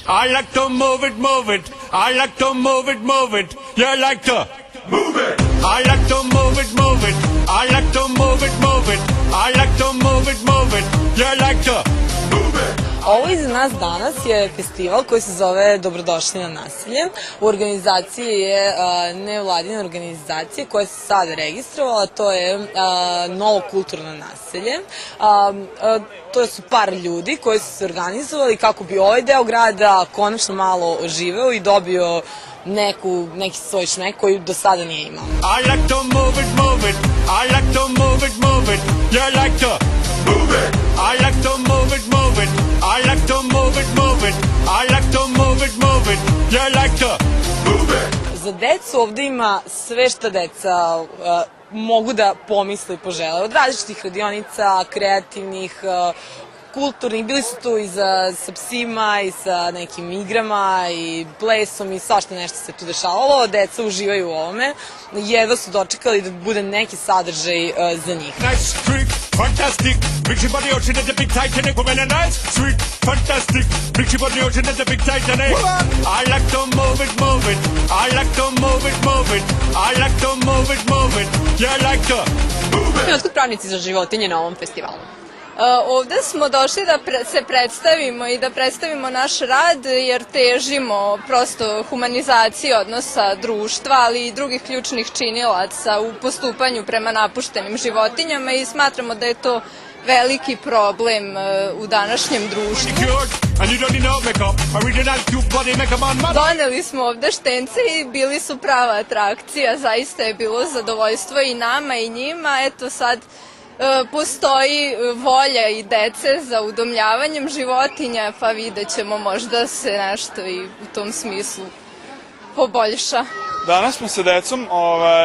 I like to move it, move it. I like to move it, move it. You like to move it. I like to move it, move it. I like to move it, move it. I like to move it, move it. You like to move it. Ovo iza nas danas je festival koji se zove Dobrodošli na nasilje. U organizaciji je nevladina organizacija koja se sada registrovala, to je Novo kulturno naselje. To su par ljudi koji su se organizovali kako bi ovaj deo grada konačno malo oživeo i dobio neki svoj šmek koji do sada nije imao. I like to move it, move it. I like to move it, move it. You like to move it. I like to move it, move it. I like to move it, move it. I like to move it, move it. You like to move it. Za decu ovde ima sve što deca mogu da pomisle i požele. Od različitih radionica, kreativnih, kulturnih, bili su tu i sa psima i sa nekim igrama i plesom i svašta nešto se tu dešavalo. Deca uživaju u ovome, jedva su dočekali da bude neki sadržaj za njih. Nice, sweet, fantastic, big ship on the ocean and the big Titanic. Women are nice, sweet, fantastic, big ship on the ocean and the big Titanic. I like to move it, move it. I like to move it, move it. I like to move it, move it. You like to move it. Otkud pravnici za životinje na ovom festivalu? Ovde smo došli da se predstavimo i da predstavimo naš rad jer težimo prosto humanizaciji odnosa društva, ali i drugih ključnih činilaca u postupanju prema napuštenim životinjama i smatramo da je to veliki problem u današnjem društvu. Doneli smo ovde štence i bili su prava atrakcija, zaista je bilo zadovoljstvo i nama i njima, eto sad postoji volja i dece za udomljavanjem životinja, pa vidjet ćemo možda se nešto i u tom smislu poboljša. Danas smo sa decom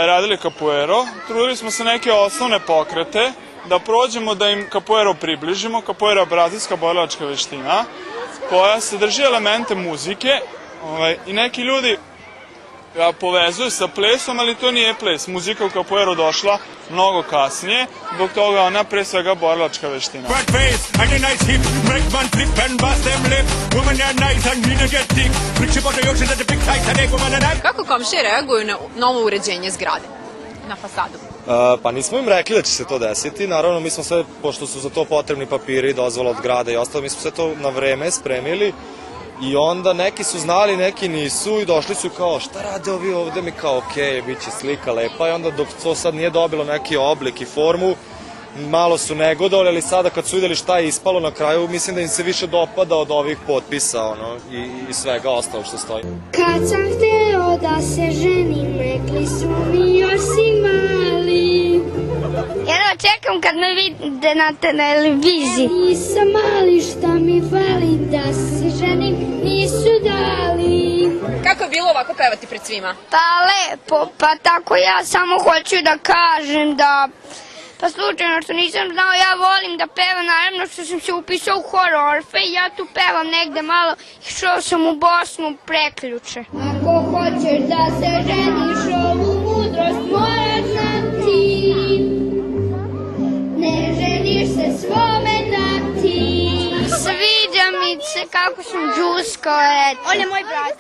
radili capoeiro, trudili smo se neke osnovne pokrete, da prođemo da im capoeiro približimo. Capoeiro je brazilska borilačka veština koja sadrži elemente muzike i neki ljudi povezuju sa plesom, ali to nije ples. Muzika u capoeiru došla mnogo kasnije, zbog toga ona pre svega borilačka veština. Kako komšije reaguju na novo uređenje zgrade, na fasadu? Pa nismo im rekli da će se to desiti, naravno mi smo sve, pošto su za to potrebni papiri, dozvola od grada i ostalo, mi smo sve to na vreme spremili. I onda neki su znali, neki nisu i došli su kao šta rade ovi ovde, mi kao okej, bit će slika lepa i onda dok to sad nije dobilo neki oblik i formu, malo su negodovali, ali sada kad su videli šta je ispalo na kraju, mislim da im se više dopada od ovih potpisa i svega ostalo što stoji. Kad sam hteo da se ženim, rekli su mi još si mali. Jedno čekam kad me vide na televiziji. Nisam mali, šta mi fali da se ženim, nisu dali. Kako je bilo ovako pevati pred svima? Pa lepo, pa tako ja samo hoću da kažem da... Pa slučajno što nisam znao, ja volim da pevam, naravno što sam se upisao u hor Orfe i ja tu pevam negde malo, išao sam u Bosnu preključe. Ako hoćeš da se ženiš, ovu mudrost moraš znati, ne ženiš se svome dati. Sviđa mi se kako sam džuskao, eto. On je moj brat.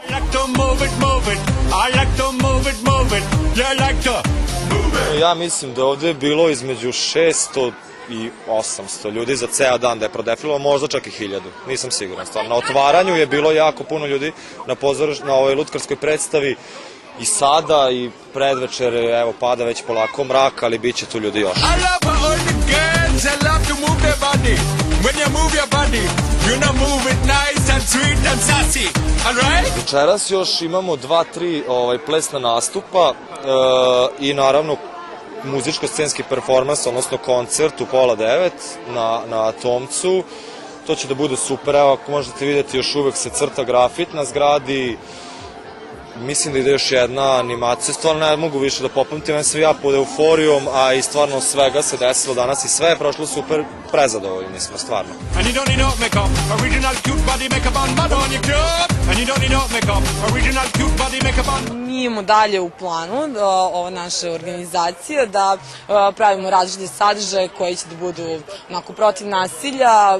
I like to move it, move it. I like to move it, move it. You like to move it. Ja mislim da ovde je bilo između 600 i 800 ljudi za ceo dan da je prodefililo, možda čak i 1000, nisam siguran stvarno. Na otvaranju je bilo jako puno ljudi na ovoj lutkarskoj predstavi i sada i predvečer, evo pada već polako mrak, ali bit će tu ljudi još. Večeras još imamo 2-3 plesna nastupa i naravno muzičko-scenski performans, odnosno koncert u 8:30 na Tomcu. To će da bude super, evo ako možete vidjeti još uvek se crta grafit na zgradi. Mislim da ide još jedna animacija, stvarno ne mogu više da popamtim, sam ja pod euforijom, a i stvarno svega se desilo danas i sve je prošlo super, prezadovoljni smo stvarno. mi imamo dalje u planu ova naša organizacija da pravimo različite sadržaje koji će da budu onako protiv nasilja.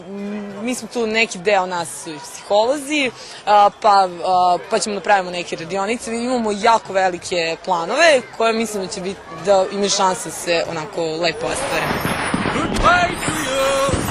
Mi smo tu, neki deo nas su i psiholozi, pa ćemo da pravimo neke radionice. Imamo jako velike planove koje mislim da će biti, da imaju šanse da se onako lepo ostvare. Goodbye to you.